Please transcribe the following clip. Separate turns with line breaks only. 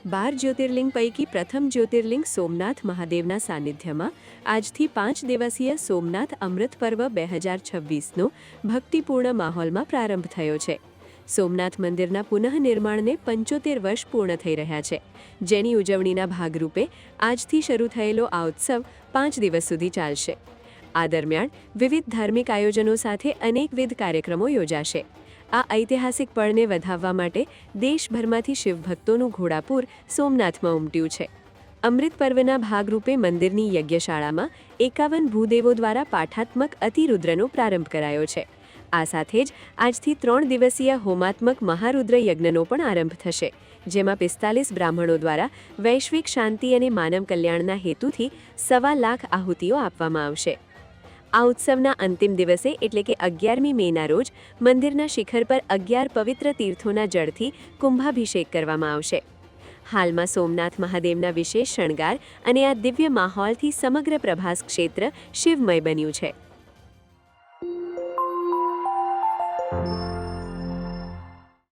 12 જ્યોતિર્લિંગ પૈકી પ્રથમ જ્યોતિર્લિંગ સોમનાથ મહાદેવના સાનિધ્યમાં આજથી 5 દિવસીય સોમનાથ અમૃત પર્વ 2026નો ભક્તિપૂર્ણ માહોલમાં પ્રારંભ થયો છે. સોમનાથ મંદિરના પુનઃનિર્માણને 75 વર્ષ પૂર્ણ થઈ રહ્યા છે, જેની ઉજવણીના ભાગરૂપે આજથી શરૂ થયેલો આ ઉત્સવ 5 દિવસ સુધી ચાલશે. આ દરમિયાન વિવિધ ધાર્મિક આયોજનો સાથે અનેકવિધ કાર્યક્રમો યોજાશે. આ ઐતિહાસિક પળને વધાવવા માટે દેશભરમાંથી શિવભક્તોનું ઘોડાપૂર સોમનાથમાં ઉમટ્યું છે. અમૃત પર્વના ભાગરૂપે મંદિરની યજ્ઞશાળામાં 51 ભૂદેવો દ્વારા પાઠાત્મક અતિરુદ્રનો પ્રારંભ કરાયો છે. આ સાથે જ આજથી 3 દિવસીય હોમાત્મક મહારુદ્ર યજ્ઞનો પણ આરંભ થશે, જેમાં 45 બ્રાહ્મણો દ્વારા વૈશ્વિક શાંતિ અને માનવ કલ્યાણના હેતુથી 1.25 લાખ આહુતિઓ આપવામાં આવશે. આ ઉત્સવના અંતિમ દિવસે એટલે કે 11મી મેના રોજ મંદિરના શિખર પર 11 પવિત્ર તીર્થોના જળથી કુંભાભિષેક કરવામાં આવશે. હાલમાં સોમનાથ મહાદેવના વિશેષ શણગાર અને આ દિવ્ય માહોલથી સમગ્ર પ્રભાસ ક્ષેત્ર શિવમય બન્યું છે.